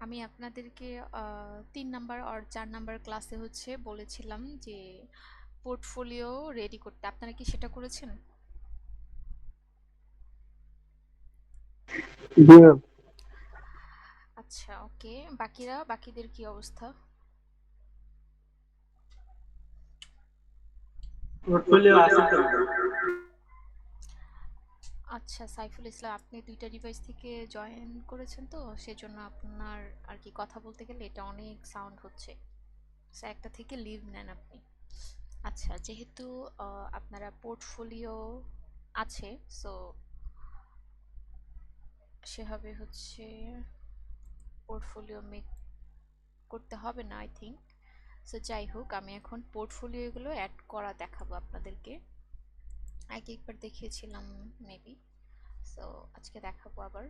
আমি আপনাদেরকে ৩ নাম্বার আর ৪ নাম্বার ক্লাসে হচ্ছে বলেছিলাম যে পোর্টফোলিও রেডি করতে। আপনারা কি সেটা করেছেন? জি ম্যাম। আচ্ছা, ওকে। বাকিদের কি অবস্থা? পোর্টফোলিও আছে তো। আচ্ছা, সাইফুল ইসলাম, আপনি ২টা ডিভাইস থেকে জয়েন করেছেন তো সেজন্য আপনার আর কি কথা বলতে গেলে এটা অনেক সাউন্ড হচ্ছে। সো একটা থেকে লিভ নেন আপনি। আচ্ছা, যেহেতু আপনারা পোর্টফোলিও আছে, সো সেভাবে হচ্ছে পোর্টফোলিও মেক করতে হবে না আই থিঙ্ক। সো যাই হোক, আমি এখন পোর্টফোলিওগুলো অ্যাড করা দেখাবো আপনাদেরকে। আগে একবার দেখিয়েছিলাম মেবি, সো আজকে দেখাবো আবার।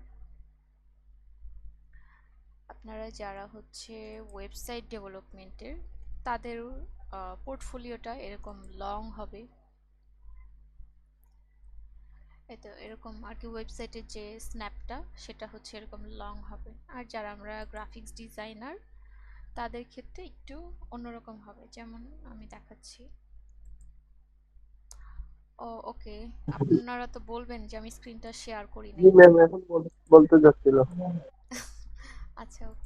আপনারা যারা হচ্ছে ওয়েবসাইট ডেভেলপমেন্টের, তাদের পোর্টফোলিওটা এরকম লং হবে। এতো এরকম আর কি, ওয়েবসাইটের যে স্ন্যাপটা সেটা হচ্ছে এরকম লং হবে। আর যারা আমরা গ্রাফিক্স ডিজাইনার, তাদের ক্ষেত্রে একটু অন্যরকম হবে। যেমন আমি দেখাচ্ছি। ও ওকে, আপনারা তো বলবেন যে আমি স্ক্রিনটা শেয়ার করি জি নাই। ম্যাম, এখন বলতে যাচ্ছিল। আচ্ছা, ওকে।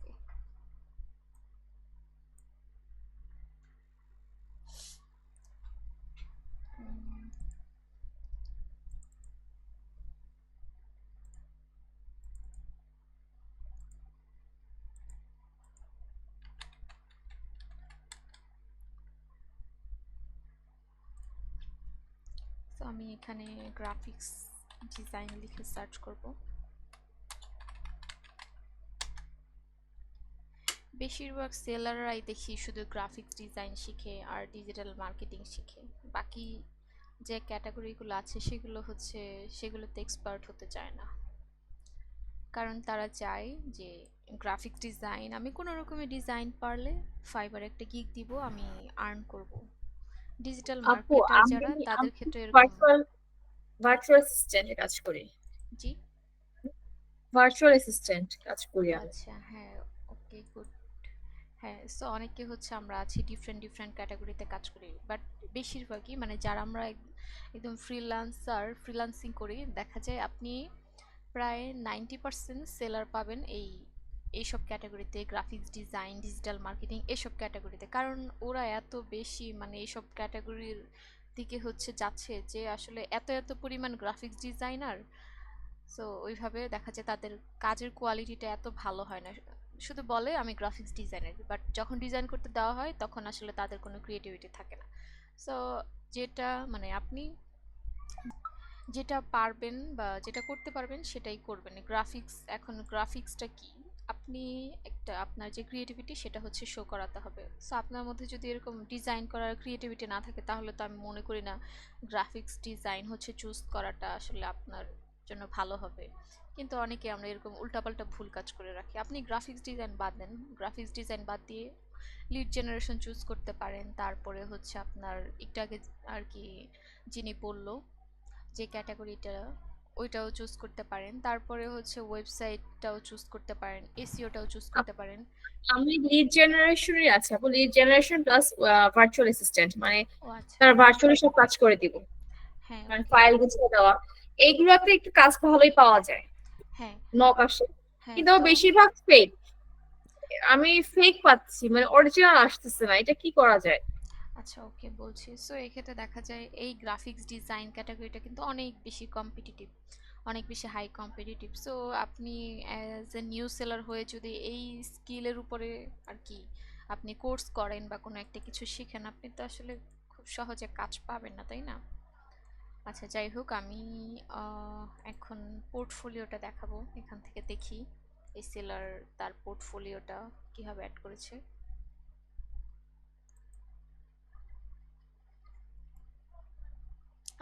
তো আমি এখানে গ্রাফিক্স ডিজাইন লিখে সার্চ করব। বেশিরভাগ সেলাররাই দেখি শুধু গ্রাফিক্স ডিজাইন শিখে আর ডিজিটাল মার্কেটিং শিখে। বাকি যে ক্যাটাগরিগুলো আছে সেগুলো হচ্ছে সেগুলোতে এক্সপার্ট হতে চায় না। কারণ তারা চায় যে গ্রাফিক্স ডিজাইন, আমি কোনো রকমের ডিজাইন পারলে ফাইবার একটা গিগ দিব, আমি আর্ন করব। ডিজিটাল আপু, মার্কেটার আমি যারা, তাদের আমি ক্ষেত্রে এরকম। ভার্চুয়াল ভার্চুয়াল অ্যাসিস্ট্যান্টে কাজ করি। জি। ভার্চুয়াল অ্যাসিস্ট্যান্ট কাজ করি ও আমি। আচ্ছা, হ্যাঁ। ওকে, গুড। হ্যাঁ, সো অনেকে হচ্ছে আমরা আছি ডিফারেন্ট ডিফারেন্ট ক্যাটাগরিতে কাজ করি, বাট বেশিরভাগই মানে যারা আমরা একদম ফ্রিল্যান্সিং করি, দেখা যায় আপনি প্রায় 90% সেলার পাবেন এইসব ক্যাটাগরিতে, গ্রাফিক্স ডিজাইন, ডিজিটাল মার্কেটিং, এসব ক্যাটাগরিতে। কারণ ওরা এত বেশি মানে এইসব ক্যাটাগরির দিকে হচ্ছে যাচ্ছে যে আসলে এত এত পরিমাণ গ্রাফিক্স ডিজাইনার। সো ওইভাবে দেখা যায় তাদের কাজের কোয়ালিটিটা এত ভালো হয় না। শুধু বলে আমি গ্রাফিক্স ডিজাইনার, বাট যখন ডিজাইন করতে দেওয়া হয় তখন আসলে তাদের কোনো ক্রিয়েটিভিটি থাকে না। সো যেটা মানে আপনি যেটা পারবেন বা যেটা করতে পারবেন সেটাই করবেন। গ্রাফিক্স, এখন গ্রাফিক্সটা কি, আপনি একটা আপনার যে ক্রিয়েটিভিটি সেটা হচ্ছে শো করাতে হবে। সো আপনার মধ্যে যদি এরকম ডিজাইন করার ক্রিয়েটিভিটি না থাকে, তাহলে তো আমি মনে করি না গ্রাফিক্স ডিজাইন হচ্ছে চুজ করাটা আসলে আপনার জন্য ভালো হবে। কিন্তু অনেকে আমরা এরকম উল্টাপাল্টা ভুল কাজ করে রাখি। আপনি গ্রাফিক্স ডিজাইন বাদ দেন, গ্রাফিক্স ডিজাইন বাদ দিয়ে লিড জেনারেশন চুজ করতে পারেন। তারপরে হচ্ছে আপনার একটু আগে আর কি যিনি বললো যে ক্যাটাগরিটা, ওইটাও চুজ করতে পারেন। তারপরে হচ্ছে ওয়েবসাইটটাও চুজ করতে পারেন, এসইওটাও চুজ করতে পারেন। আমি লিড জেনারেশনই আছে আপু, lead generation plus virtual assistant, মানে ও আচ্ছা, তারা ভার্চুয়ালি সব কাজ করে দিব, হ্যাঁ, মানে ওকে। ফাইল গুছিয়ে দেওয়া। এইগুলোতে একটু কাজ ভালোই পাওয়া যায়, হ্যাঁ, নক আসে। হ্যাঁ। কিন্তু তো বেশিরভাগ ফেক, আমি ফেক পাচ্ছি, মানে অরিজিনাল আসতেছে না। এটা কি করা যায়? আচ্ছা, ওকে, বলছি। সো এক্ষেত্রে দেখা যায় এই গ্রাফিক্স ডিজাইন ক্যাটাগরিটা কিন্তু অনেক বেশি কম্পিটিটিভ, অনেক বেশি হাই কম্পিটিটিভ। সো আপনি অ্যাজ এ নিউ সেলার হয়ে যদি এই স্কিলের উপরে আর কি আপনি কোর্স করেন বা কোনো একটা কিছু শিখেন, আপনি তো আসলে খুব সহজে কাজ পাবেন না, তাই না? আচ্ছা, যাই হোক, আমি এখন পোর্টফোলিওটা দেখাবো। এখান থেকে দেখি এই সেলার তার পোর্টফোলিওটা কিভাবে অ্যাড করেছে।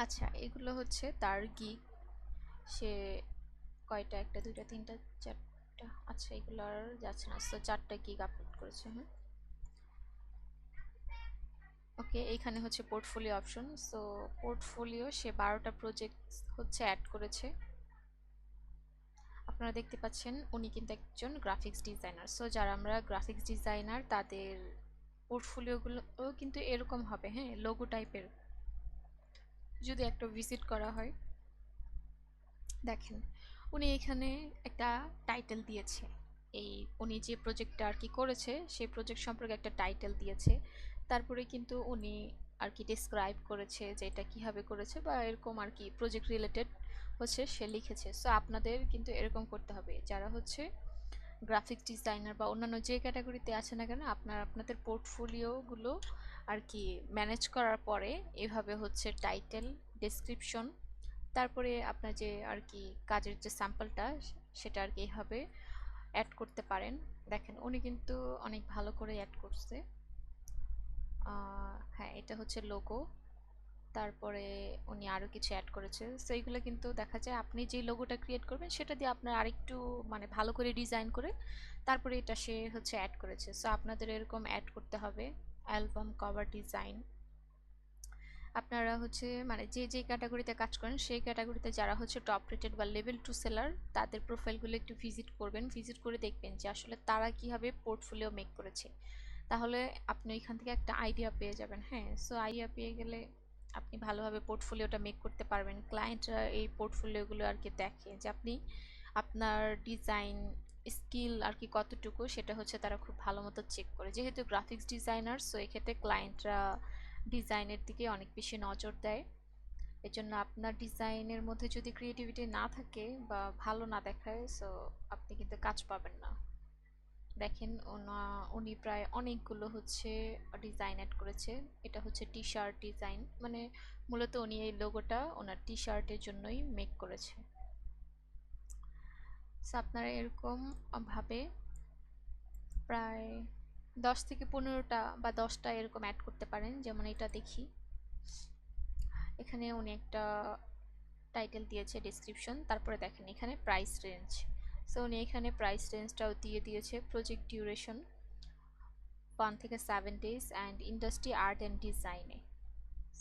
আচ্ছা, এগুলো হচ্ছে তার গিগ। সে কয়টা, একটা দুইটা তিনটা চারটা, আচ্ছা এগুলো আর যাচ্ছে না। তো 4টা গিগ আপলোড করেছে। হ্যাঁ, ওকে। এইখানে হচ্ছে পোর্টফোলিও অপশন। সো পোর্টফোলিও সে 12টা প্রজেক্ট হচ্ছে অ্যাড করেছে। আপনারা দেখতে পাচ্ছেন উনি কিন্তু একজন গ্রাফিক্স ডিজাইনার। সো যারা আমরা গ্রাফিক্স ডিজাইনার তাদের পোর্টফোলিওগুলো কিন্তু এরকম হবে, হ্যাঁ, লোগো টাইপের। যদি একটা ভিজিট করা হয়, দেখেন উনি এখানে একটা টাইটেল দিয়েছে। এই উনি যে প্রজেক্টটা আর কি করেছে সেই প্রজেক্ট সম্পর্কে একটা টাইটেল দিয়েছে। তারপরে কিন্তু উনি আর কি ডেসক্রাইব করেছে যে এটা কিভাবে করেছে বা এরকম আর কি প্রজেক্ট রিলেটেড হচ্ছে সে লিখেছে। সো আপনাদের কিন্তু এরকম করতে হবে, যারা হচ্ছে গ্রাফিক্স ডিজাইনার বা অন্যান্য যে ক্যাটাগরিতে আছে না কেন, আপনাদের পোর্টফোলিওগুলো আর কি ম্যানেজ করার পরে এভাবে হচ্ছে টাইটেল, ডেসক্রিপশন, তারপরে আপনার যে আর কি কাজের যে স্যাম্পলটা সেটা আর কি এইভাবে অ্যাড করতে পারেন। দেখেন উনি কিন্তু অনেক ভালো করে অ্যাড করছে। হ্যাঁ, এটা হচ্ছে লোগো। তারপরে উনি আরও কিছু অ্যাড করেছে। সো এইগুলো কিন্তু দেখা যায় আপনি যে লোগোটা ক্রিয়েট করবেন সেটা দিয়ে আপনার আরেকটু মানে ভালো করে ডিজাইন করে তারপরে এটা সে হচ্ছে অ্যাড করেছে। সো আপনাদের এরকম অ্যাড করতে হবে। অ্যালবাম কভার ডিজাইন, আপনারা হচ্ছে মানে যে যে ক্যাটাগরিতে কাজ করেন সেই ক্যাটাগরিতে যারা হচ্ছে টপ রেটেড বা লেভেল 2 সেলার তাদের প্রোফাইলগুলো একটু ভিজিট করবেন। ভিজিট করে দেখবেন যে আসলে তারা কিভাবে পোর্টফোলিও মেক করেছে। তাহলে আপনি এখান থেকে একটা আইডিয়া পেয়ে যাবেন। হ্যাঁ, সো আইডিয়া পেয়ে গেলে আপনি ভালোভাবে পোর্টফোলিওটা মেক করতে পারবেন। ক্লায়েন্টরা এই পোর্টফোলিওগুলো আর কি দেখে যে আপনি আপনার ডিজাইন স্কিল আর কি কতটুকু, সেটা হচ্ছে তারা খুব ভালো মতো চেক করে। যেহেতু গ্রাফিক্স ডিজাইনার, সো এক্ষেত্রে ক্লায়েন্টরা ডিজাইনের দিকে অনেক বেশি নজর দেয়। এজন্য আপনার ডিজাইনের মধ্যে যদি ক্রিয়েটিভিটি না থাকে বা ভালো না দেখায়, সো আপনি কিন্তু কাজ পাবেন না। দেখেন উনি প্রায় অনেকগুলো হচ্ছে ডিজাইন অ্যাড করেছে। এটা হচ্ছে টি শার্ট ডিজাইন, মানে মূলত উনি এই লোগোটা ওনার টি শার্টের জন্যই মেক করেছে। সো আপনারা এরকম ভাবে প্রায় 10 থেকে 15টা বা 10টা এরকম অ্যাড করতে পারেন। যেমন এটা দেখি, এখানে উনি একটা টাইটেল দিয়েছে, ডেসক্রিপশন, তারপরে দেখেন এখানে প্রাইস রেঞ্জ। সো উনি এখানে প্রাইস রেঞ্জটাও দিয়ে দিয়েছে। প্রজেক্ট ডিউরেশন 1 থেকে 7 days and industry art and ডিজাইনে।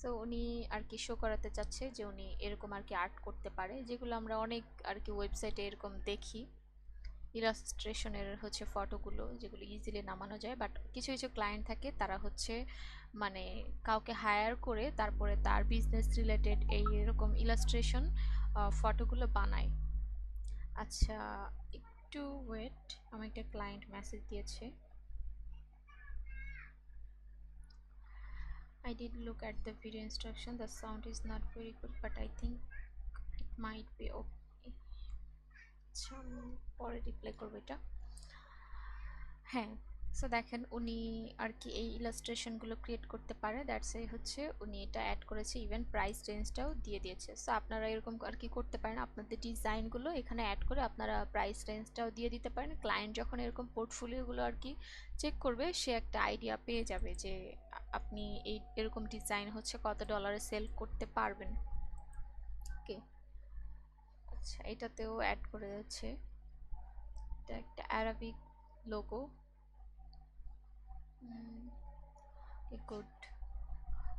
সো উনি আর কি শো করাতে চাচ্ছে যে উনি এরকম আর কি আর্ট করতে পারে, যেগুলো আমরা অনেক আর কি ওয়েবসাইটে এরকম দেখি, ইলাস্ট্রেশনের হচ্ছে ফটোগুলো যেগুলো ইজিলি নামানো যায়। বাট কিছু কিছু ক্লায়েন্ট থাকে তারা হচ্ছে মানে কাউকে হায়ার করে তারপরে তার বিজনেস রিলেটেড এই এরকম ইলাস্ট্রেশন ফটোগুলো বানায়। আচ্ছা, একটু ওয়েট, আমার একটা ক্লায়েন্ট মেসেজ দিয়েছে। I did look at the video instruction. The sound is not very good, but I think it might be okay. আচ্ছা, পরে রিপ্লাই করবো এটা। হ্যাঁ, সো দেখেন উনি আর কি এই ইলাস্ট্রেশনগুলো ক্রিয়েট করতে পারে। দ্যাটস এই হচ্ছে উনি এটা অ্যাড করেছে, ইভেন প্রাইস রেঞ্জটাও দিয়ে দিয়েছে। সো আপনারা এরকম আর কি করতে পারেন, আপনাদের ডিজাইনগুলো এখানে অ্যাড করে আপনারা প্রাইস রেঞ্জটাও দিয়ে দিতে পারেন। ক্লায়েন্ট যখন এরকম পোর্টফোলিওগুলো আর কি চেক করবে সে একটা আইডিয়া পেয়ে যাবে যে আপনি এই এরকম ডিজাইন হচ্ছে কত ডলারে সেল করতে পারবেন। ওকে, আচ্ছা, এটাতেও অ্যাড করে যাচ্ছে। এটা একটা অ্যারাবিক লোগো। গুড।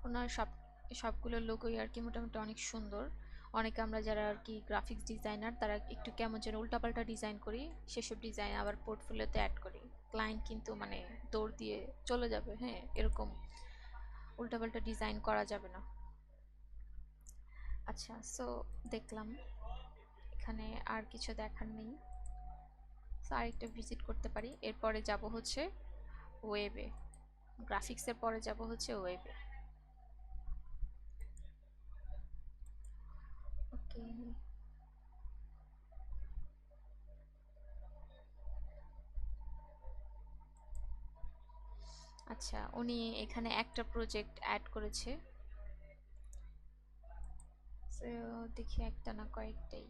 ওনার সবগুলো লোগোই আর কি মোটামুটি অনেক সুন্দর। অনেকে আমরা যারা আর কি গ্রাফিক্স ডিজাইনার তারা একটু কেমন যেন উল্টাপাল্টা ডিজাইন করি, সেসব ডিজাইন আবার পোর্টফোলিওতে অ্যাড করি। ক্লায়েন্ট কিন্তু মানে দৌড় দিয়ে চলে যাবে। হ্যাঁ, এরকম উল্টাপাল্টা ডিজাইন করা যাবে না। আচ্ছা, সো দেখলাম এখানে আর কিছু দেখার নেই। সো আরেকটা ভিজিট করতে পারি। এরপরে যাব হচ্ছে ওয়েবে, গ্রাফিক্সের পরে যাব হচ্ছে ওয়েবে। ওকে, আচ্ছা, উনি এখানে একটা প্রজেক্ট অ্যাড করেছে। সো দেখি একটা না কয়েকটাই।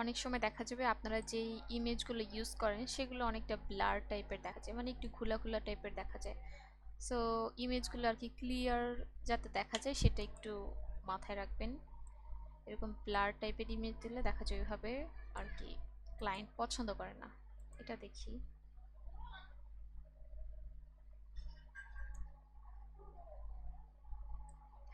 অনেক সময় দেখা যাবে আপনারা যেই ইমেজগুলো ইউজ করেন সেগুলো অনেকটা ব্লার টাইপের দেখা যায়, মানে একটু ঘোলা ঘোলা টাইপের দেখা যায়। সো ইমেজগুলো আর কি ক্লিয়ার যাতে দেখা যায় সেটা একটু মাথায় রাখবেন। এরকম ব্লার টাইপের ইমেজ দিলে দেখা যায় ওইভাবে আর কি ক্লায়েন্ট পছন্দ করে না। এটা দেখি,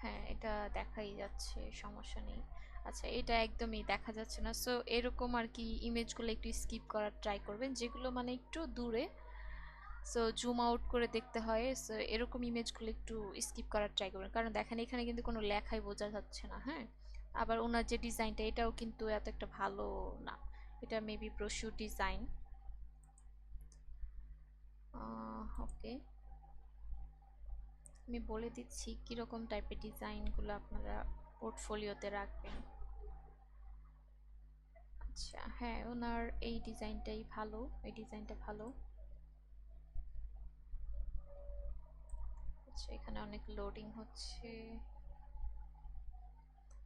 হ্যাঁ এটা দেখাই যাচ্ছে, সমস্যা নেই। আচ্ছা, এটা একদমই দেখা যাচ্ছে না। সো এরকম আর কি ইমেজগুলো একটু স্কিপ করার ট্রাই করবেন, যেগুলো মানে একটু দূরে, সো জুম আউট করে দেখতে হয়। সো এরকম ইমেজগুলো একটু স্কিপ করার ট্রাই করবেন, কারণ দেখেন এখানে কিন্তু কোনো লেখাই বোঝা যাচ্ছে না। হ্যাঁ, আবার ওনার যে ডিজাইনটা, এটাও কিন্তু এত একটা ভালো না। এটা মেবি ব্রোশিউর ডিজাইন। ওকে, আমি বলে দিচ্ছি কীরকম টাইপের ডিজাইনগুলো আপনারা পোর্টফোলিওতে রাখবেন। আচ্ছা, হ্যাঁ, ওনার এই ডিজাইনটাই ভালো, এই ডিজাইনটা ভালো। আচ্ছা, এখানে অনেক লোডিং হচ্ছে।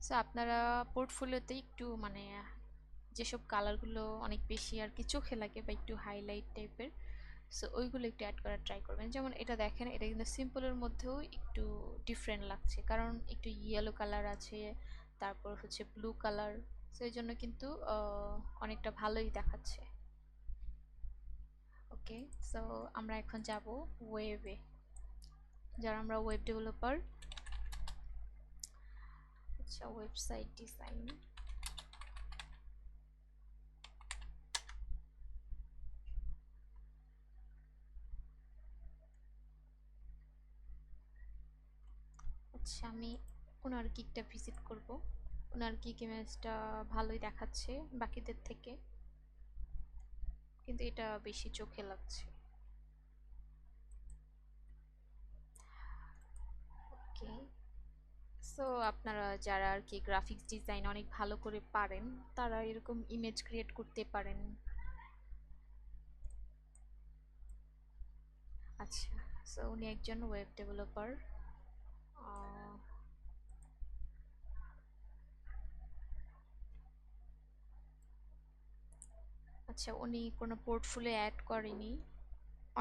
সো আপনারা পোর্টফোলিওতে একটু মানে যেসব কালারগুলো অনেক বেশি আর কি চোখে লাগে বা একটু হাইলাইট টাইপের, সো ওইগুলো একটু অ্যাড করার ট্রাই করবেন। যেমন এটা দেখেন, এটা কিন্তু সিম্পলের মধ্যেও একটু ডিফারেন্ট লাগছে, কারণ একটু ইয়েলো কালার আছে, তারপর হচ্ছে ব্লু কালার, সো এই জন্য কিন্তু অনেকটা ভালোই দেখাচ্ছে। ওকে, সো আমরা এখন যাব ওয়েবে। যারা আমরা ওয়েব ডেভেলপার, আচ্ছা, ওয়েবসাইট ডিজাইন। আচ্ছা, আমি ওনার গিকটা ভিজিট করব। ওনার গিক ইমেজটা ভালোই দেখাচ্ছে বাকিদের থেকে, কিন্তু এটা বেশি চোখে লাগছে। ওকে, সো আপনারা যারা আর কি গ্রাফিক্স ডিজাইন অনেক ভালো করে পারেন, তারা এরকম ইমেজ ক্রিয়েট করতে পারেন। আচ্ছা, সো উনি একজন ওয়েব ডেভেলপার। আচ্ছা, উনি কোনো পোর্টফোলিও অ্যাড করেনি।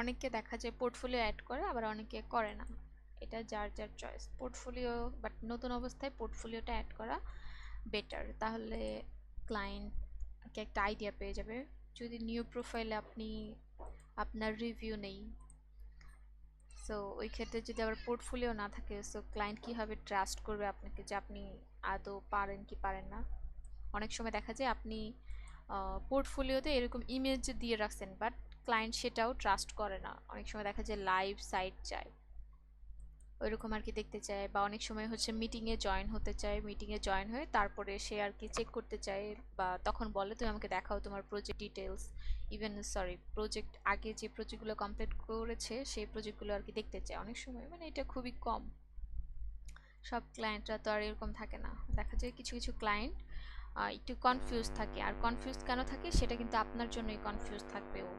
অনেকে দেখা যায় পোর্টফোলিও অ্যাড করে, আবার অনেকে করে না। এটা যার যার চয়েস। পোর্টফোলিও, বাট নতুন অবস্থায় পোর্টফোলিওটা অ্যাড করা বেটার, তাহলে ক্লায়েন্টকে একটা আইডিয়া পেয়ে যাবে। যদি নিউ প্রোফাইলে আপনি আপনার রিভিউ নেই, সো ওই ক্ষেত্রে যদি আবার পোর্টফোলিও না থাকে, সো ক্লায়েন্ট কীভাবে ট্রাস্ট করবে আপনাকে যে আপনি আদৌ পারেন কি পারেন না। অনেক সময় দেখা যায় আপনি পোর্টফোলিওতে এরকম ইমেজ দিয়ে রাখছেন, বাট ক্লায়েন্ট সেটাও ট্রাস্ট করে না। অনেক সময় দেখা যায় লাইভ সাইট চায়, ওইরকম আর কি দেখতে চায়, বা অনেক সময় হচ্ছে মিটিংয়ে জয়েন হতে চায়, মিটিংয়ে জয়েন হয়ে তারপরে সে আর কি চেক করতে চায়, বা তখন বলে তুমি আমাকে দেখাও তোমার project details, even sorry project আগে যে প্রজেক্টগুলো কমপ্লিট করেছে সেই প্রজেক্টগুলো আর কি দেখতে চায় অনেক সময়। মানে এটা খুবই কম, সব ক্লায়েন্টরা তো আর এরকম থাকে না। দেখা যায় কিছু কিছু ক্লায়েন্ট একটু কনফিউজ থাকে, আর কনফিউজ কেন থাকে সেটা কিন্তু আপনার জন্যই কনফিউজ থাকবে ও।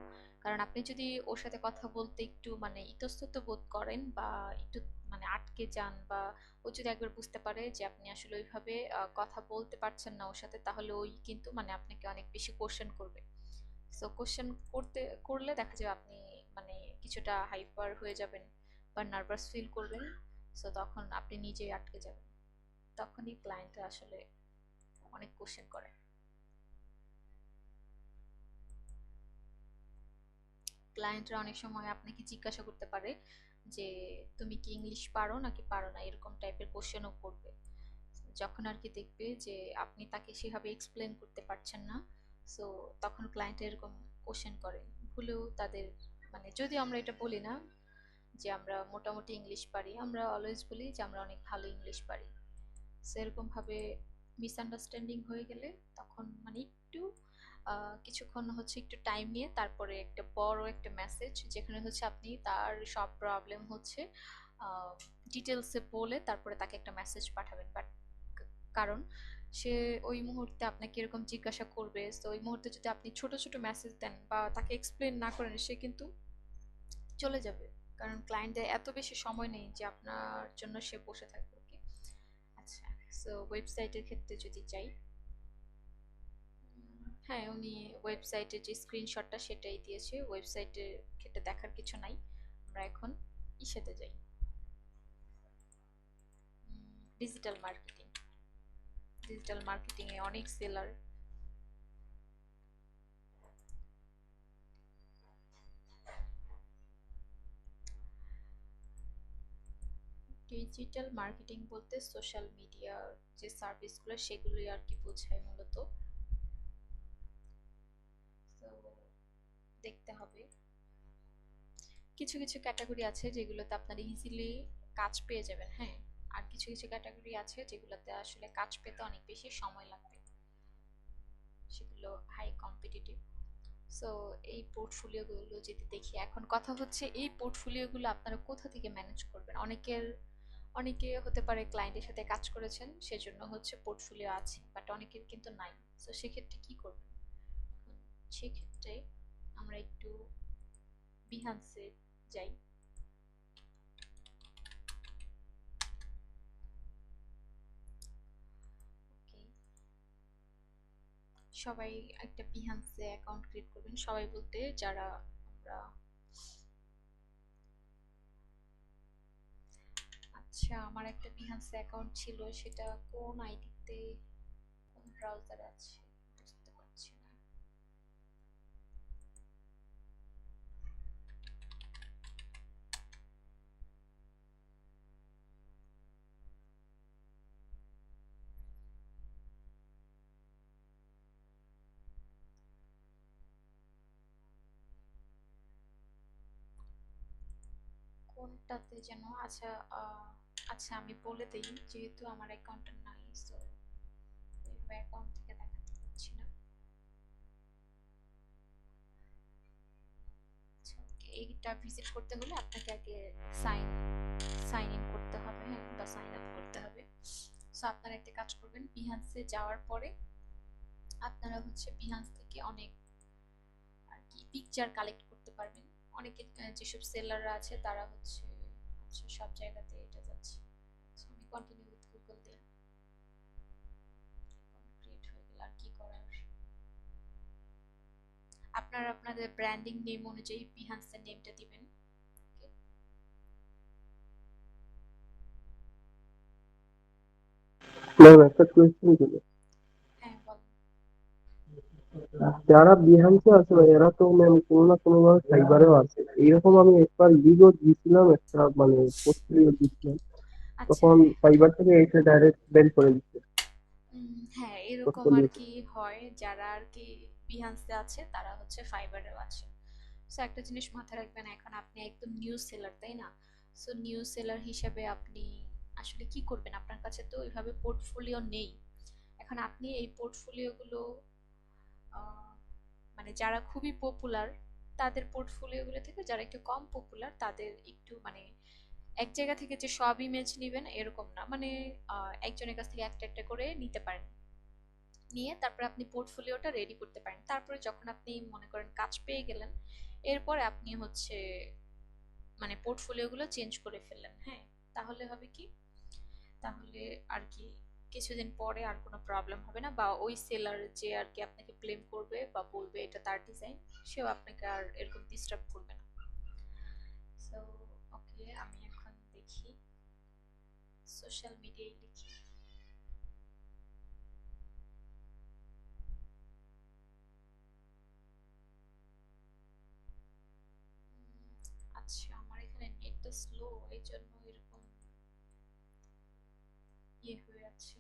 কারণ আপনি যদি ওর সাথে কথা বলতে একটু মানে ইতস্তত বোধ করেন, বা একটু মানে আটকে যান, বা ও যদি একবার বুঝতে পারে যে আপনি আসলে ওইভাবে কথা বলতে পারছেন না ওর সাথে, তাহলে ওই কিন্তু মানে আপনাকে অনেক বেশি কোশ্চেন করবে। সো কোশ্চেন করলে দেখা যাবে আপনি মানে কিছুটা হাইপার হয়ে যাবেন বা নার্ভাস ফিল করবেন। সো তখন আপনি নিজেই আটকে যাবেন, তখনই ক্লায়েন্টরা আসলে অনেক কোশ্চেন করে। ক্লায়েন্টরা অনেক সময় আপনাকে জিজ্ঞাসা করতে পারে যে তুমি কি ইংলিশ পারো নাকি পারো না, এরকম টাইপের কোশ্চেনও করবে। যখন আর কি দেখবে যে আপনি তাকে সেভাবে এক্সপ্লেন করতে পারছেন না, সো তখন ক্লায়েন্ট এরকম কোশ্চেন করে। ভুলেও তাদের মানে যদিও আমরা এটা বলি না যে আমরা মোটামুটি ইংলিশ পারি, আমরা অলওয়েজ বলি যে আমরা অনেক ভালো ইংলিশ পারি। সেরকম ভাবে মিসআন্ডারস্ট্যান্ডিং হয়ে গেলে তখন মানে একটু কিছুক্ষণ হচ্ছে একটু টাইম নিয়ে তারপরে একটা বড় একটা মেসেজ, যেখানে হচ্ছে আপনি তার সব প্রবলেম হচ্ছে ডিটেলসে বলে তারপরে তাকে একটা মেসেজ পাঠাবেন। বাট কারণ সে ওই মুহূর্তে আপনাকে এরকম জিজ্ঞাসা করবে, তো ওই মুহূর্তে যদি আপনি ছোট ছোট মেসেজ দেন বা তাকে এক্সপ্লেন না করেন, সে কিন্তু চলে যাবে। কারণ ক্লায়েন্টের এত বেশি সময় নেই যে আপনার জন্য সে বসে থাকবে। ওকে, আচ্ছা, সো ওয়েবসাইটের ক্ষেত্রে যদি চাই, হ্যাঁ, উনি ওয়েবসাইটের যে স্ক্রিনশটটা সেটাই দিয়েছে। ওয়েবসাইটের ক্ষেত্রে দেখার কিছু নাই। আমরা এখন ইসেতে যাই, ডিজিটাল মার্কেটিং। ডিজিটাল মার্কেটিং এ অনেক সেলার। ডিজিটাল মার্কেটিং বলতে সোশ্যাল মিডিয়া যে সার্ভিসগুলো সেগুলোই আর কি বোঝায় মূলত। তো দেখতে হবে, কিছু কিছু ক্যাটাগরি আছে যেগুলোতে আপনারা ইজিলি কাজ পেয়ে যাবেন, হ্যাঁ, আর কিছু কিছু ক্যাটাগরি আছে যেগুলোতে আসলে কাজ পেতে অনেক বেশি সময় লাগবে, সেগুলো হাই কম্পিটিটিভ। সো এই পোর্টফোলিওগুলো যদি দেখি, এখন কথা হচ্ছে এই পোর্টফোলিওগুলো আপনারা কোথা থেকে ম্যানেজ করবেন। অনেকে হতে পারে ক্লায়েন্টের সাথে কাজ করেছেন সেজন্য হচ্ছে পোর্টফোলিও আছে, বাট অনেকের কিন্তু নাই। সো সেক্ষেত্রে কি করবেন? এখন সেক্ষেত্রে আমরা একটু বিহান্সে যাই। ওকে, সবাই একটা বিহান্সে অ্যাকাউন্ট ক্রিয়েট করবেন, সবাই বলতে যারা আমরা, আচ্ছা আমার একটা বিহান্সে অ্যাকাউন্ট ছিল, সেটা কোন আইডিতে কোন ব্রাউজারে আছে বুঝতে পারছি না। কোনটাতে যেন, আচ্ছা আচ্ছা আমি বলে দেই, যেহেতু আমার অ্যাকাউন্টটা নাই সো ওই অ্যাকাউন্ট থেকে দেখাতে পারছি না। আচ্ছা ওকে, এইটা ভিজিট করতে হলে আপনাকে আগে সাইন সাইন ইন করতে হবে, হ্যাঁ, বা সাইন আপ করতে হবে। সো আপনারা একটা কাজ করবেন, বিহান্সে যাওয়ার পরে আপনারা হচ্ছে বিহান্স থেকে অনেক আর কি পিকচার কালেক্ট করতে পারবেন। অনেকে যেসব সেলাররা আছে তারা হচ্ছে, আচ্ছা সব জায়গাতে এটা যাচ্ছে। So, আমি কন্টিনিউ উইথ গুগল দিই, ক্রিয়েট হয়ে গেল, আর কি করার। আপনারা আপনাদের ব্র্যান্ডিং নেম অনুযায়ী বিহান্সের নেমটা দিবেন। Okay? ম্যাম একটা কোয়েশ্চেন ছিল। হ্যাঁ বলেন। যারা বিহান্সে আছে না, এরা তো ম্যাম কোনো না কোনো ভাবে ফাইবারেও আছে। এইরকম আমি একবার লিগও দিয়েছিলাম, একটা মানে পোর্টফোলিও দিয়েছিলাম, আচ্ছা তখন ফাইবার থেকে এসে ডাইরেক্ট বের করে দিচ্ছে হ্যাঁ এরকম আর পোর্টফোলিও। কি হয়, যারা আর কি বিহান্সে আছে তারা হচ্ছে ফাইবারেও আছে। সো একটা জিনিস মাথায় রাখবেন, এখন আপনি একদম নিউ সেলার তাই না? সো নিউ সেলার হিসেবে আপনি আসলে কি করবেন, আপনার কাছে তো ওইভাবে পোর্টফোলিও নেই। এখন আপনি এই পোর্টফোলিওগুলো মানে যারা খুবই পপুলার তাদের পোর্টফোলিওগুলো থেকে যারা একটু কম পপুলার তাদের একটু মানে এক জায়গা থেকে যে সব ইমেজ নেবেন এরকম না, মানে একজনের কাছ থেকে একটা একটা করে নিতে পারেন, নিয়ে তারপর আপনি পোর্টফোলিওটা রেডি করতে পারেন। তারপরে যখন আপনি মনে করেন কাজ পেয়ে গেলেন, এরপরে আপনি হচ্ছে মানে পোর্টফোলিওগুলো চেঞ্জ করে ফেললেন, হ্যাঁ, তাহলে হবে কি, তাহলে আর কি কিছুদিন পরে আর কোনো প্রবলেম হবে না, বা ওই সেলার যে আর কি আপনাকে ব্লেম করবে বা বলবে এটা তার ডিজাইন, সেও আপনাকে আর এরকম ডিস্টার্ব করবে না। সো ওকে, আমি এখন দেখি সোশ্যাল মিডিয়ায় লিখি। আচ্ছা আমার এখানে নেটটা স্লো, এই জন্য এরকম ইয়ে হয়ে আছে।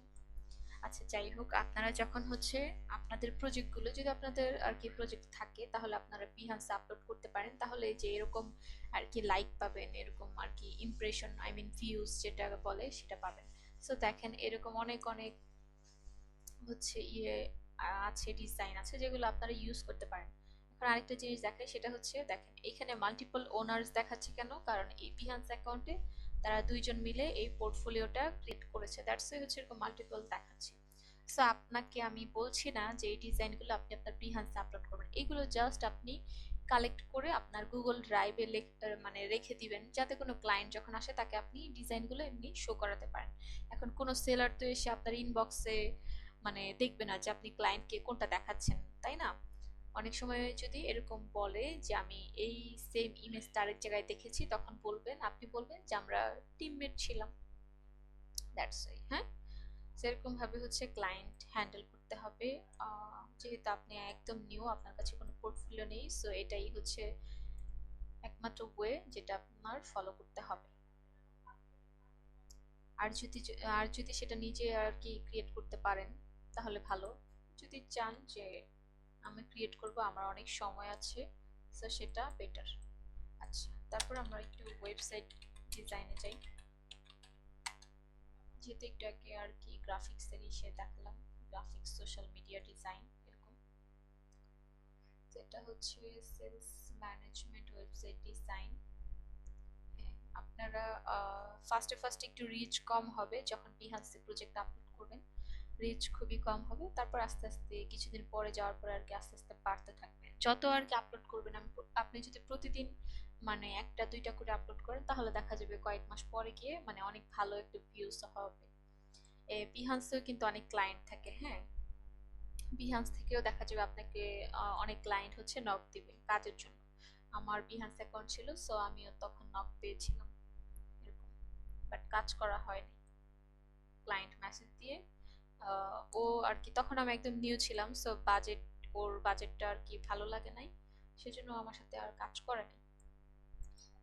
আচ্ছা যাই হোক, আপনারা যখন হচ্ছে আপনাদের প্রজেক্টগুলো যদি আপনাদের আর কি প্রজেক্ট থাকে তাহলে আপনারা বিহান্সে আপলোড করতে পারেন, তাহলে এই যে এরকম আর কি লাইক পাবেন, এরকম আর কি ইমপ্রেশন আই মিন ভিউজ যেটা বলে সেটা পাবেন। সো দেখেন এরকম অনেক অনেক হচ্ছে ইয়ে আছে, ডিজাইন আছে যেগুলো আপনারা ইউজ করতে পারেন। এখন আরেকটা জিনিস দেখাই, সেটা হচ্ছে দেখেন এখানে মাল্টিপল ওনার্স দেখাচ্ছে কেন, কারণ এই বিহান্স অ্যাকাউন্টে তারা দুইজন মিলে এই পোর্টফোলিওটা ক্রিয়েট করেছে, দ্যাটস ওয়াই হচ্ছে এরকম মাল্টিপল দেখাচ্ছে। সো আপনাকে আমি বলছি না যে এই ডিজাইনগুলো আপনি আপনার বিহান্সে আপলোড করবেন, এগুলো জাস্ট আপনি কালেক্ট করে আপনার গুগল ড্রাইভে মানে রেখে দিবেন, যাতে কোনো ক্লায়েন্ট যখন আসে তাকে আপনি ডিজাইনগুলো এমনি শো করাতে পারেন। এখন কোনো সেলার তো এসে আপনার ইনবক্সে মানে দেখবে না যে আপনি ক্লায়েন্টকে কোনটা দেখাচ্ছেন, তাই না? অনেক সময় যদি এরকম বলে যে আমি এই সেম ইমেজটা আরেক জায়গায় দেখেছি, তখন বলবেন, আপনি বলবেন যে আমরা টিমমেট ছিলাম, দ্যাটস ওয়াই। হ্যাঁ, সেরকম ভাবে হচ্ছে ক্লায়েন্ট হ্যান্ডেল করতে হবে। যেহেতু আপনি একদম নিউ, আপনার কাছে কোনো পোর্টফোলিও নেই, সো এটাই হচ্ছে একমাত্র ওয়ে যেটা আপনার ফলো করতে হবে। আর যদি সেটা নিজে আর কি ক্রিয়েট করতে পারেন তাহলে ভালো। যদি চান যে আমি ক্রিয়েট করব, আমার অনেক সময় আছে, তো সেটা বেটার। আচ্ছা, তারপর আমরা একটু ওয়েবসাইট ডিজাইনে যাই। যেহেতু একটু আগে আর কি গ্রাফিক্স এর ইসে দেখলাম, গ্রাফিক্স, সোশ্যাল মিডিয়া ডিজাইন এরকম। যেটা হচ্ছে সেলস ম্যানেজমেন্ট ওয়েবসাইট ডিজাইন। আপনারা ফার্স্টে ফার্স্টে একটু রিচ কম হবে যখন বিহান্সে প্রজেক্ট আপলোড করবেন, রিচ খুবই কম হবে। তারপর আস্তে আস্তে কিছুদিন পরে যাওয়ার পর আর কি আস্তে আস্তে বাড়তে থাকবে যত আর কি আপলোড করবেন। আপনি যদি প্রতিদিন মানে একটা দুইটা করে আপলোড করেন তাহলে দেখা যাবে কয়েক মাস পরে গিয়ে মানে অনেক ভালো একটা ভিউজ হবে। বিহান্সেও কিন্তু অনেক ক্লায়েন্ট থাকে, হ্যাঁ, বিহান্স থেকেও দেখা যাবে আপনাকে অনেক ক্লায়েন্ট হচ্ছে নক দিবে কাজের জন্য। আমার বিহান্স অ্যাকাউন্ট ছিল, সো আমিও তখন নক পেয়েছিলাম এরকম, বাট কাজ করা হয়নি। ক্লায়েন্ট মেসেজ দিয়ে ও আর কি, তখন আমি একদম নিউ ছিলাম, সো ওর বাজেটটা আর কি ভালো লাগে নাই, সেজন্য ও আমার সাথে আর কাজ করেনি।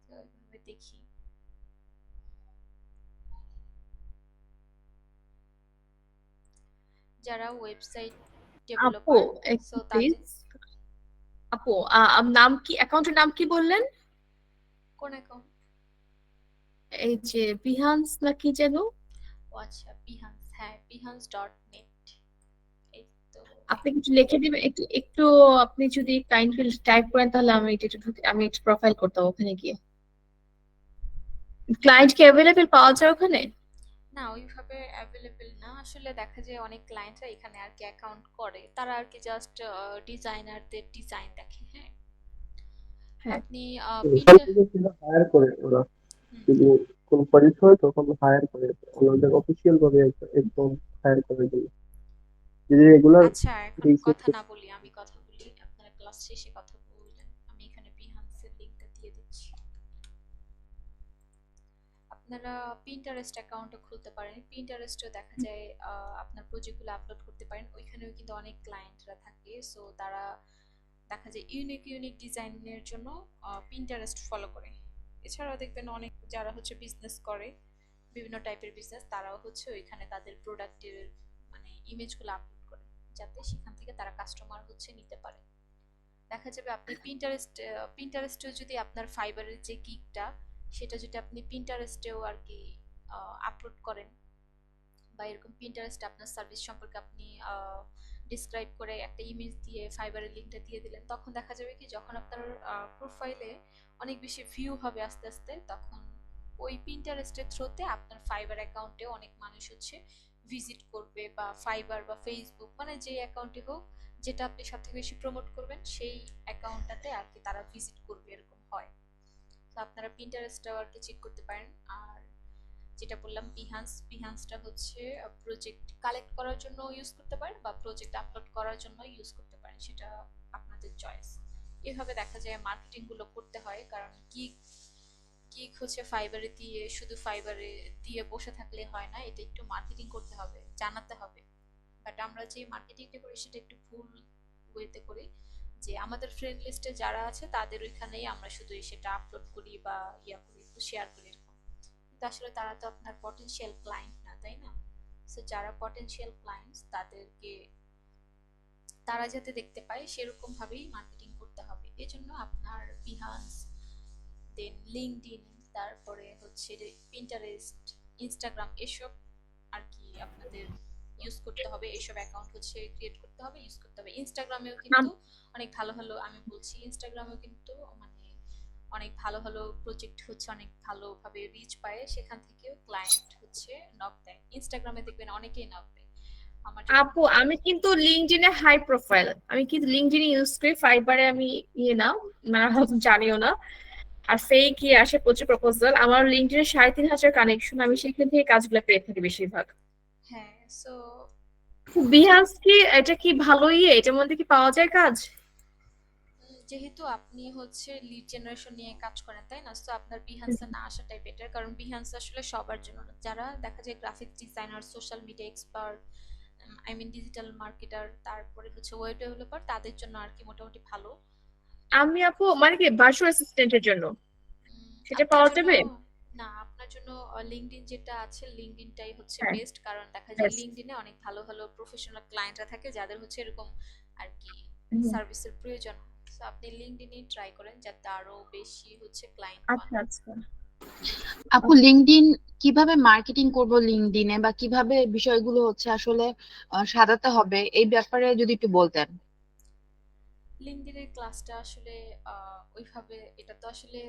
তো এইভাবে দেখি। যারা ওয়েবসাইট আপু ডেভেলপার, একটু সো তাদের প্লিজ। আপু নাম কি, অ্যাকাউন্টের নাম কি বললেন? কোন অ্যাকাউন্ট? এই যে বিহান্স নাকি যেন। ও আচ্ছা, বিহান্স, হ্যাঁ, behance.net। এই তো। আপনি কিছু লিখে দিবেন একটু একটু, আপনি যদি কাইন্ডলি টাইপ করেন তাহলে আমি এটা একটু আমি একটু প্রোফাইল করতাম ওখানে গিয়ে। ক্লায়েন্ট কি অ্যাভেলেবেল পাওয়া যায় ওখানে? না, ওইভাবে অ্যাভেলেবেল না আসলে। দেখা যায় অনেক ক্লায়েন্টরা এখানে আর কি অ্যাকাউন্ট করে, তারা আর কি জাস্ট ডিজাইনারদের ডিজাইন দেখে, হ্যাঁ। হ্যাঁ। আপনি তো এখান প্রিন্টার, থেকে সেটা হায়ার করে ওরা, হুম, যদি কোনো প্রজেক্ট হয় তখন হায়ার করে ওনাদের অফিসিয়াল ভাবে একদম হায়ার করে দিল, যদি রেগুলার আচ্ছা, এখন বেসিস। কথা না বলি, আমি কথা বলি, আপনারা ক্লাস শেষে কথা বললেন। আমি এখানে বিহান্সের লিংকটা দিয়ে দিচ্ছি। আপনারা পিন্টারেস্ট অ্যাকাউন্টও খুলতে পারেন। পিন্টারেস্টেও দেখা যায় আপনার প্রজেক্টগুলো আপলোড করতে পারেন, ওইখানেও কিন্তু অনেক ক্লায়েন্টরা থাকে, সো তারা দেখা যায় ইউনিক ইউনিক ডিজাইনের জন্য পিন্টারেস্ট ফলো করে। এছাড়াও দেখবেন অনেক যারা হচ্ছে বিজনেস করে, বিভিন্ন টাইপের বিজনেস, তারাও হচ্ছে ওইখানে তাদের প্রোডাক্টের মানে ইমেজগুলো আপলোড করে, যাতে সেখান থেকে তারা কাস্টমার হচ্ছে নিতে পারে। দেখা যাবে আপনি পিন্টারেস্টেও যদি আপনার ফাইবারের যে গিগটা, সেটা যদি আপনি পিন্টারেস্টেও আর কি আপলোড করেন, বা এরকম পিন্টারেস্টে আপনার সার্ভিস সম্পর্কে আপনি ডিসক্রাইব করে একটা ইমেজ দিয়ে ফাইবারের লিঙ্কটা দিয়ে দিলেন, তখন দেখা যাবে কি যখন আপনার প্রোফাইলে অনেক বেশি ভিউ হবে আস্তে আস্তে, তখন ওই পিন্টারেস্টের থ্রুতে আপনার ফাইবার অ্যাকাউন্টে অনেক মানুষ হচ্ছে ভিজিট করবে, বা ফাইবার বা ফেসবুক মানে যে অ্যাকাউন্টে হোক, যেটা আপনি সবথেকে বেশি প্রমোট করবেন সেই অ্যাকাউন্টটাতে আর কি তারা ভিজিট করবে, এরকম হয়। তো আপনারা পিন্টারেস্টটাও আর কি চেক করতে পারেন। আর যেটা বললাম বিহান্সটা হচ্ছে প্রজেক্ট কালেক্ট করার জন্য ইউজ করতে পারেন, বা প্রজেক্ট আপলোড করার জন্য ইউজ করতে পারেন, সেটা আপনাদের চয়েস। এভাবে দেখা যায় মার্কেটিং গুলো করতে হয়, কারণ গিগ গিগ হচ্ছে ফাইবারে দিয়ে, শুধু ফাইবারে দিয়ে বসে থাকলে হয় না, এটা একটু মার্কেটিং করতে হবে, জানাতে হবে। বাট আমরা যে মার্কেটিংটা করি সেটা একটু ভুল ওয়েতে করি, যে আমাদের ফ্রেন্ড লিস্টে যারা আছে তাদের ওইখানেই আমরা শুধু সেটা আপলোড করি বা ইয়া করি, শেয়ার করি এরকম। কিন্তু আসলে তারা তো আপনার পটেনশিয়াল ক্লায়েন্ট না, তাই না? সো যারা পটেনশিয়াল ক্লায়েন্টস তাদেরকে, তারা যাতে দেখতে পায় সেরকম ভাবেই মার্কেটিং করতে হবে। এজন্য আপনার বিহান্স, দেন লিঙ্কডইন, তারপরে হচ্ছে পিন্টারেস্ট, ইনস্টাগ্রাম, এসব আর কি আপনাদের ইউজ করতে হবে। এইসব অ্যাকাউন্ট হচ্ছে ক্রিয়েট করতে হবে, ইউজ করতে হবে। ইনস্টাগ্রামেও কিন্তু অনেক ভালো ভালো, আমি বলছি ইনস্টাগ্রামেও কিন্তু মানে অনেক ভালো ভালো প্রজেক্ট হচ্ছে অনেক ভালোভাবে রিচ পায়, সেখান থেকেও ক্লায়েন্ট হচ্ছে নক দেয়। ইনস্টাগ্রামে দেখবেন অনেকেই নক দেয়। আমার যখন আপু আমি কিন্তু লিঙ্কডইনে হাই প্রোফাইল, আমি কিন্তু লিঙ্কডইন ইউজ করি, ফাইবারে আমি ইয়ে না, মানে হয়তো জানিও না। আর ফেক ইয়ে আসে প্রচুর প্রপোজাল, আমার লিঙ্কডইনে ৩,৫০০ কানেকশন, আমি সেখান থেকে কাজগুলো পেয়ে থাকি বেশিরভাগ। হ্যাঁ, সো বিহান্স কি এটা কি ভালো ইয়ে, এটার মধ্যে কি পাওয়া যায় কাজ? যেহেতু আপনি হচ্ছে লিড জেনারেশন নিয়ে কাজ করেন, তাই না, তো আপনার বিহান্সে না আসাটাই বেটার, কারণ বিহান্স আসলে সবার জন্য না। যারা দেখা যায় graphics designer, social media expert, I mean digital marketer, তারপরে হচ্ছে ওয়েব ডেভেলপার, তাদের জন্য আর কি মোটামুটি ভালো। আমি আপু মানে কি ভার্চুয়াল অ্যাসিস্ট্যান্টের জন্য সেটা আপনার পাওয়া জন্য যাবে? না, আপনার জন্য লিঙ্কডইন যেটা আছে লিঙ্কডইনটাই হচ্ছে হ্যাঁ, বেস্ট, কারণ দেখা যায় বেস্ট। লিঙ্কডইনে অনেক ভালো ভালো প্রফেশনাল ক্লায়েন্টরা থাকে যাদের হচ্ছে এরকম আর কি হুম। সার্ভিসের প্রয়োজন হয়। সো আপনি লিঙ্কডইনই ট্রাই করেন যাতে আরো বেশি হচ্ছে ক্লায়েন্ট পান। আচ্ছা আচ্ছা। আপু ওকে। লিঙ্কডইন কিভাবে মার্কেটিং করব লিঙ্কডইনে, বা কিভাবে বিষয়গুলো হচ্ছে আসলে সাজাতে হবে এই ব্যাপারে যদি একটু বলতেন। লিঙ্কডইনের ক্লাসটা আসলে ওইভাবে, এটা তো আসলে